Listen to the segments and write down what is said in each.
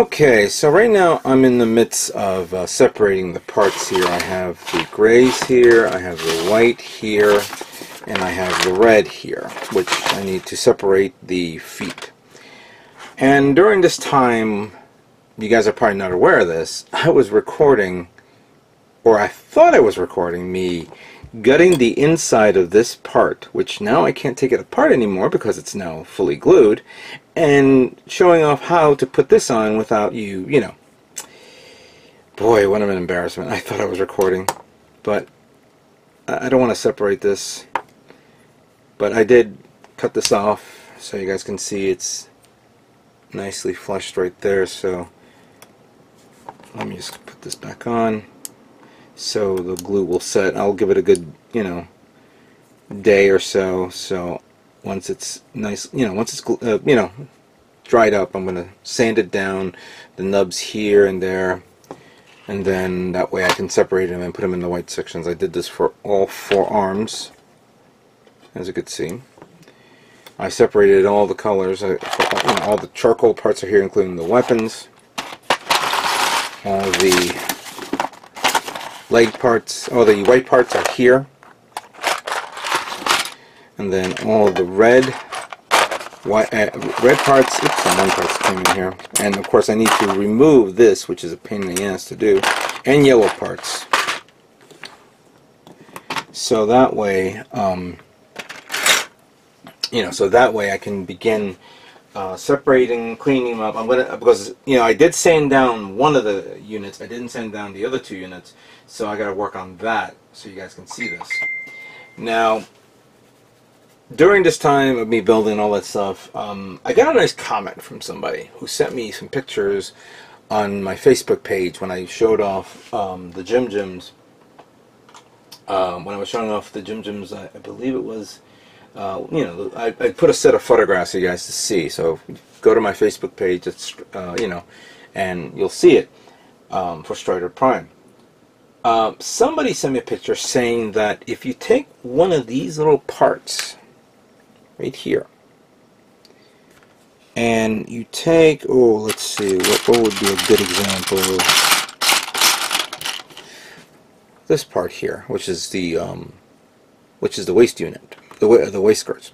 Okay, so right now I'm in the midst of separating the parts here. I have the grays here, I have the white here, and I have the red here, which I need to separate the feet. And during this time, you guys are probably not aware of this, I was recording, or I thought I was recording me gutting the inside of this part, which now I can't take it apart anymore because it's now fully glued, and showing off how to put this on without you know. Boy, what an embarrassment. I thought I was recording, but I don't want to separate this. But I did cut this off so you guys can see it's nicely flushed right there. So let me just put this back on so the glue will set. I'll give it a good, day or so. So once it's nice, once it's dried up, I'm going to sand it down, the nubs here and there, and then that way I can separate them and put them in the white sections. I did this for all 4 arms, as you could see. I separated all the colors. All the charcoal parts are here, including the weapons, all the leg parts, all the white parts are here, and then all the red parts, some white parts came in here, and of course I need to remove this, which is a pain in the ass to do, and yellow parts. So that way, so that way I can begin separating, cleaning them up. I'm gonna, because I did sand down one of the units, I didn't sand down the other 2 units, so I got to work on that so you guys can see this. Now, during this time of me building all that stuff, I got a nice comment from somebody who sent me some pictures on my Facebook page when I showed off the Gym Gyms. When I was showing off the Gym Gyms, I believe it was, I put a set of photographs for you guys to see. So go to my Facebook page, it's, and you'll see it for Stryderprime. Somebody sent me a picture saying that if you take one of these little parts right here and you take, let's see, what would be a good example? This part here, which is the waist unit, the waist skirts.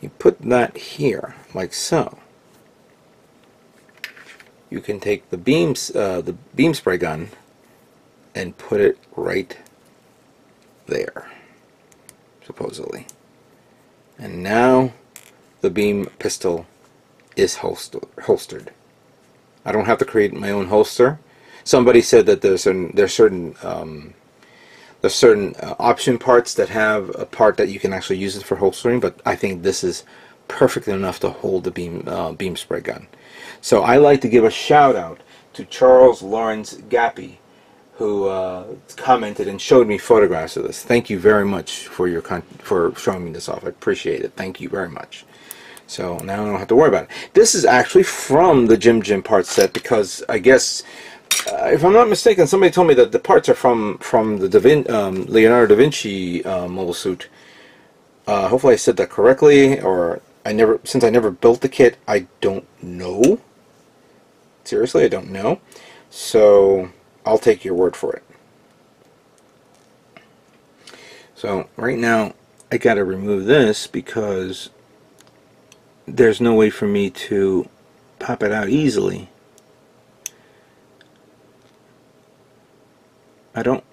You put that here like so. You can take the beam spray gun and put it right there, supposedly. And now the beam pistol is holstered. I don't have to create my own holster. Somebody said that there's certain option parts that have a part that you can actually use it for holstering, but I think this is perfect enough to hold the beam spray gun. So I like to give a shout out to Charles Lawrence Gappy, who commented and showed me photographs of this. Thank you very much for for showing me this off. I appreciate it. Thank you very much. So now I don't have to worry about it. This is actually from the Gym part set, because I guess, if I'm not mistaken, somebody told me that the parts are from the Leonardo da Vinci mobile suit. Hopefully I said that correctly, or since I never built the kit, I don't know. Seriously, I don't know. So I'll take your word for it. So right now I gotta remove this because there's no way for me to pop it out easily. I don't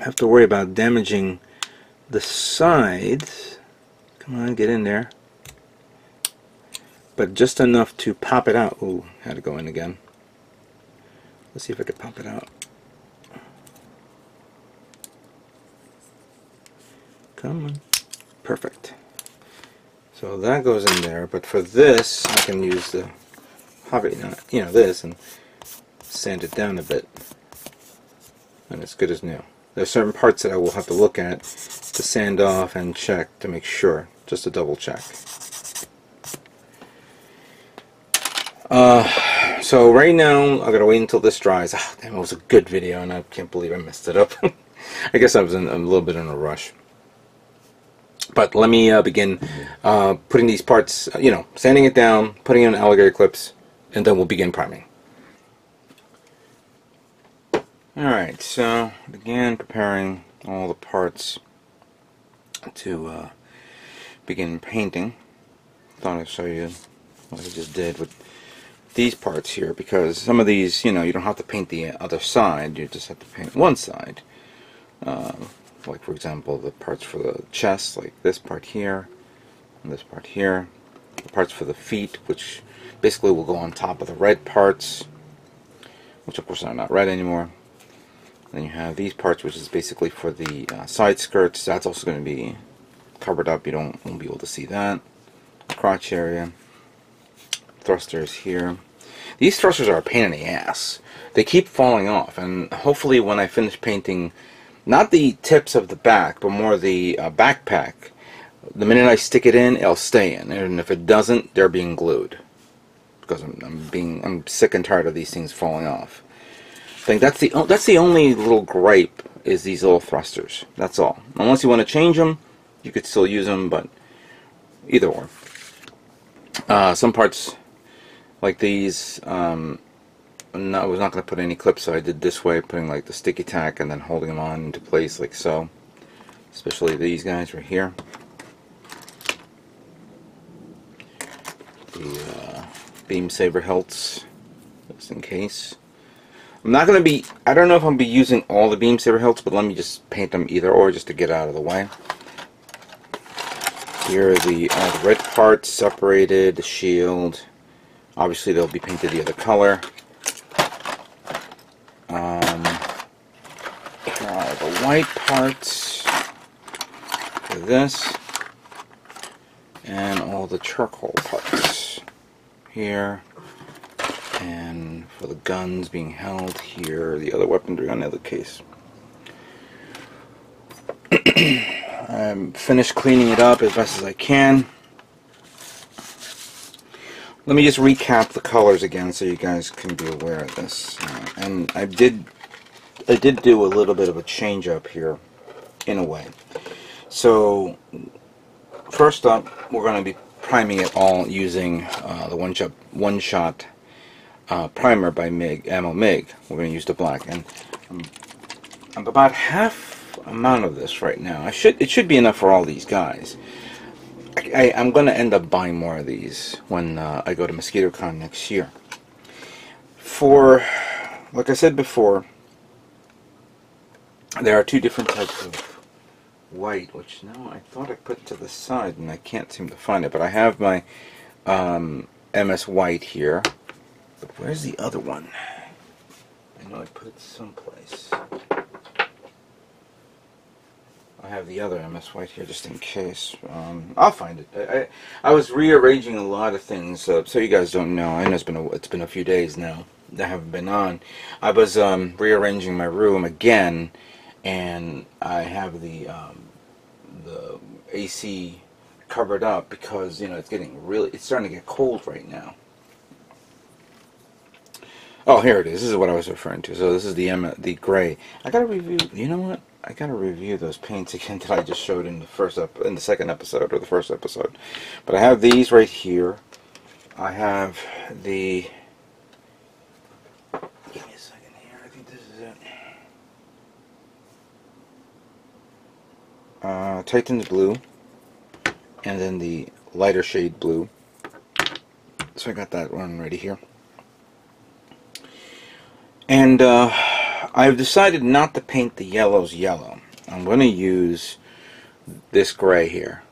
have to worry about damaging the sides. Come on, get in there. But just enough to pop it out. Ooh, had to go in again. Let's see if I can pop it out. Come on. Perfect. So that goes in there, but for this I can use the hobby knot, this, and sand it down a bit. And it's good as new. There's certain parts that I will have to look at to sand off and check to make sure, just to double check. So right now I gotta wait until this dries. Oh, damn, it was a good video and I can't believe I messed it up. I guess I was a little bit in a rush. But let me begin putting these parts, sanding it down, putting in alligator clips, and then we'll begin priming. Alright, so again preparing all the parts to begin painting. Thought I'd show you what I just did with these parts here, because some of these, you know, you don't have to paint the other side, you just have to paint one side. Like for example the parts for the chest, like this part here and this part here. The parts for the feet, which basically will go on top of the red parts, which of course are not red anymore. Then you have these parts, which is basically for the side skirts. That's also going to be covered up. You won't be able to see that. Crotch area. Thrusters here. These thrusters are a pain in the ass. They keep falling off, and hopefully when I finish painting, not the tips of the back, but more the backpack, the minute I stick it in, it'll stay in, and if it doesn't, they're being glued. Because I'm sick and tired of these things falling off. I think that's the only little gripe, is these little thrusters. That's all. Unless you want to change them, you could still use them, but either or. Some parts like these, I was not going to put any clips, so I did this way, putting like the sticky tack and then holding them on into place like so. Especially these guys right here. The beam saber hilts, just in case. I'm not going to be, I don't know if I'm going to be using all the beam saber hilts, but let me just paint them either or, just to get out of the way. Here are the red parts separated, the shield. Obviously they'll be painted the other color. The white parts for this, and all the charcoal parts here, and for the guns being held here, the other weaponry on the other case. I'm finished cleaning it up as best as I can. Let me just recap the colors again so you guys can be aware of this. And I did do a little bit of a change up here, in a way. So first up, we're going to be priming it all using the One Shot primer by AMMO Mig. We're going to use the black, and I'm about half amount of this right now. It should be enough for all these guys. I'm going to end up buying more of these when I go to MosquitoCon next year. For, like I said before, there are two different types of white, which now I thought I put to the side and I can't seem to find it, but I have my MS White here. But where's the other one? I know I put it someplace. I have the other MS White here just in case. I'll find it. I was rearranging a lot of things, so you guys don't know. I know it's been a few days now that I haven't been on. I was rearranging my room again, and I have the AC covered up because, you know, it's starting to get cold right now. Oh, here it is. This is what I was referring to. So this is the gray. I gotta review. You know what? I gotta review those paints again that I just showed in the second episode, or the first episode. But I have these right here. I have the. Give me a second here. I think this is it. Titan's blue, and then the lighter shade blue. So I got that one ready here. And I've decided not to paint the yellows yellow. I'm going to use this gray here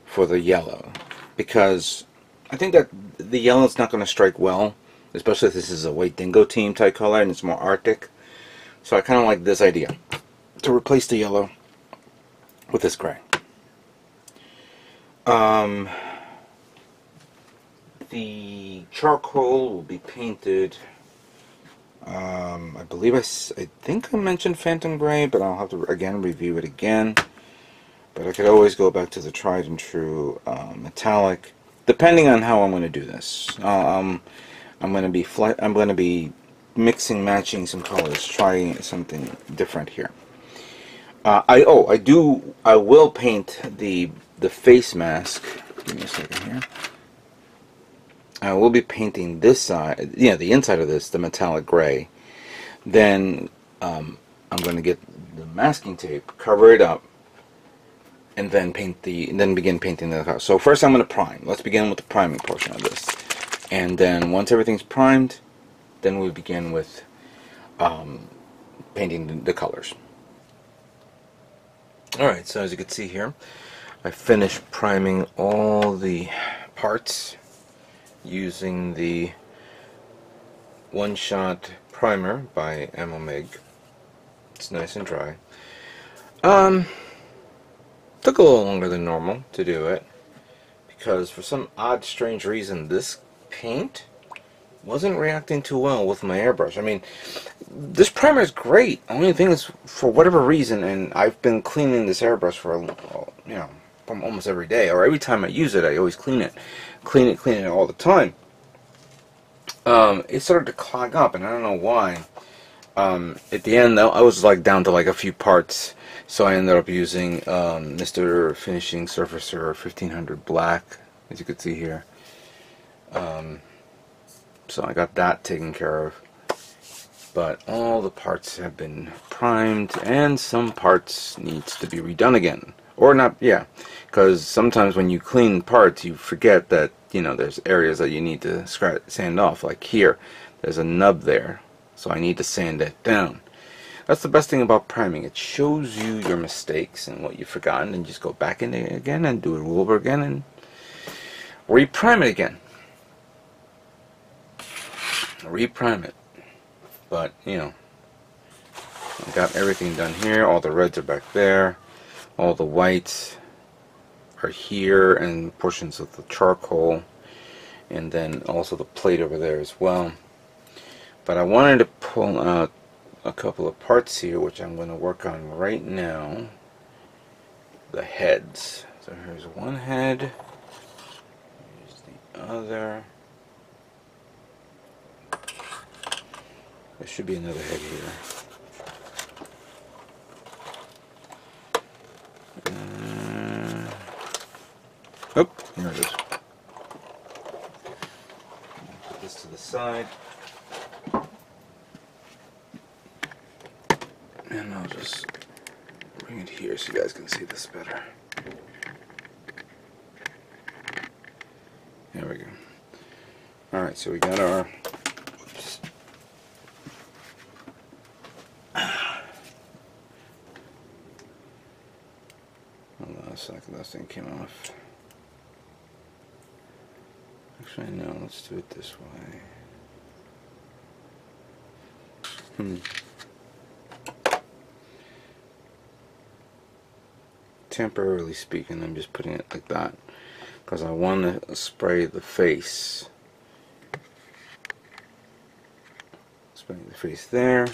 for the yellow, because I think that the yellow is not going to strike well, especially if this is a white Dingo team type color and it's more Arctic. So I kind of like this idea, to replace the yellow with this gray. The charcoal will be painted. I believe I think I mentioned Phantom Gray, but I'll have to again review it again. But I could always go back to the tried and true metallic, depending on how I'm going to do this. I'm going to be mixing, matching some colors, trying something different here. I will paint the face mask. Give me a second here. I will be painting this side, the inside of this, the metallic gray. Then I'm going to get the masking tape, cover it up, and then begin painting the car. So first I'm going to prime. Let's begin with the priming portion of this. And then once everything's primed, then we begin with painting the colors. Alright, so as you can see here, I finished priming all the parts using the One Shot primer by AMMO Mig. It's nice and dry. Took a little longer than normal to do it because for some odd, strange reason this paint wasn't reacting too well with my airbrush. I mean, this primer is great. Only thing is, for whatever reason, and I've been cleaning this airbrush for, you know, from almost every day, or every time I use it, I always clean it all the time. It started to clog up, and I don't know why. At the end, though, I was like down to like a few parts, so I ended up using Mr. Finishing Surfacer 1500 Black, as you can see here. So I got that taken care of. But all the parts have been primed, and some parts needs to be redone again. Or not, yeah, because sometimes when you clean parts, you forget that, you know, there's areas that you need to sand off. Like here, there's a nub there, so I need to sand it down. That's the best thing about priming. It shows you your mistakes and what you've forgotten, and just go back in it again and do it all over again and reprime it again. Reprime it. But, you know, I got everything done here. All the reds are back there. All the whites are here, and portions of the charcoal, and then also the plate over there as well. But I wanted to pull out a couple of parts here, which I'm going to work on right now. The heads. So here's one head. Here's the other. There should be another head here. Oh, here it is. Put this to the side. And I'll just bring it here so you guys can see this better. There we go. Alright, so we got our... Oops. Hold on a second, that thing came off. Actually, no, let's do it this way. Temporarily speaking, I'm just putting it like that because I want to spray the face. Spray the face there,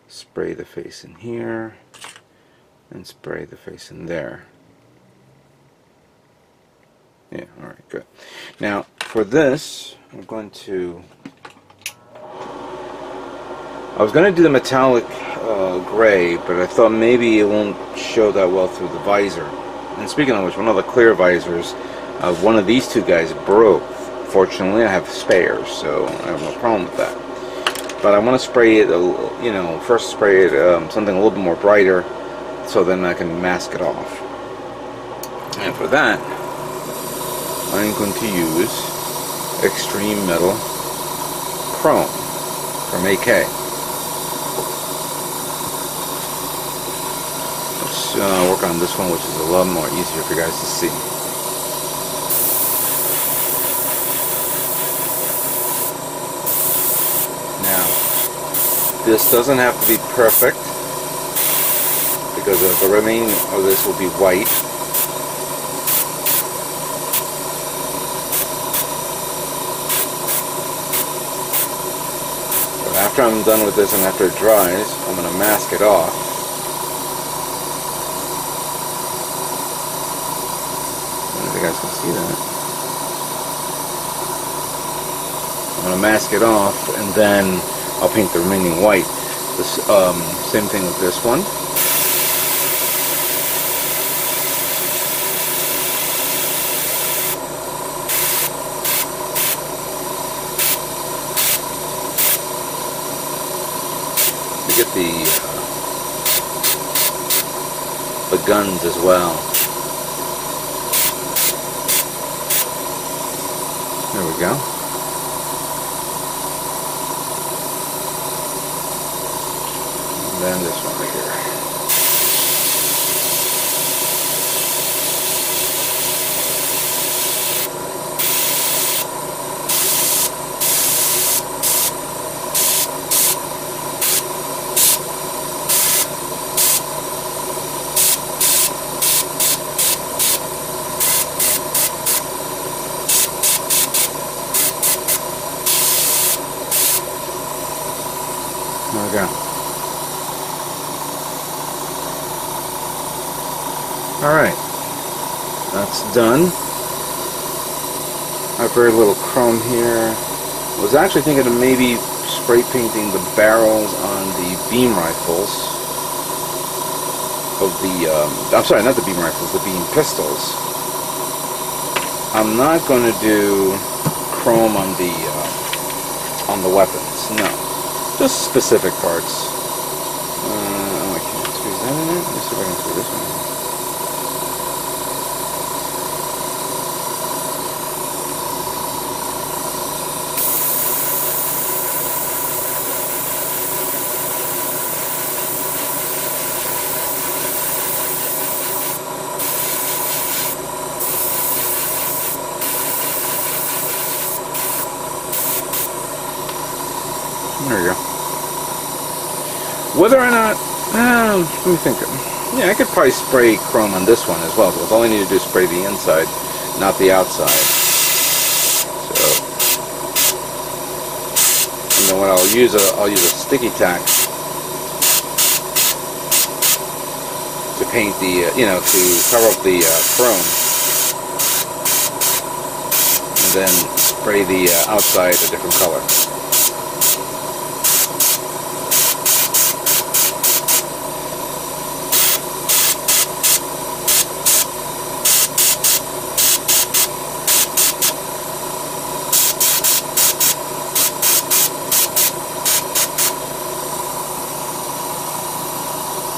spray the face in here, and spray the face in there. Yeah, alright, good. Now, for this, I'm going to... I was going to do the metallic gray, but I thought maybe it won't show that well through the visor. And speaking of which, one of the clear visors, one of these two guys broke. Fortunately, I have spares, so I have no problem with that. But I want to spray it, you know, first spray it something a little bit more brighter, so then I can mask it off. And for that, I'm going to use Extreme Metal Chrome from AK. Let's work on this one, which is a lot more easier for you guys to see. Now, this doesn't have to be perfect because the remaining of this will be white. After I'm done with this and after it dries, I'm going to mask it off. I don't know if you guys can see that. I'm going to mask it off and then I'll paint the remaining white. This, same thing with this one. guns as well. There we go. And then this one right here. There we go. Alright, that's done. I have very little chrome here. I was actually thinking of maybe spray painting the barrels on the beam rifles of the, I'm sorry, not the beam rifles, the beam pistols. I'm not going to do chrome on the weapons, no. Just specific parts. Oh, I can't squeeze that in there. Let me see if I can screw this one in. There you go. Whether or not, let me think. Yeah, I could probably spray chrome on this one as well, because all I need to do is spray the inside, not the outside. So, and then what I'll use a sticky tack to paint the, you know, to cover up the chrome, and then spray the outside a different color.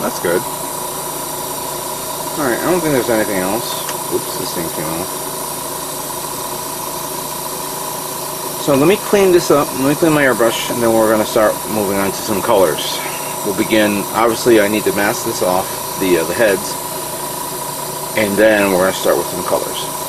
That's good. Alright, I don't think there's anything else. Oops, this thing came off. So let me clean this up, let me clean my airbrush, and then we're going to start moving on to some colors. We'll begin, obviously I need to mask this off, the heads, and then we're going to start with some colors.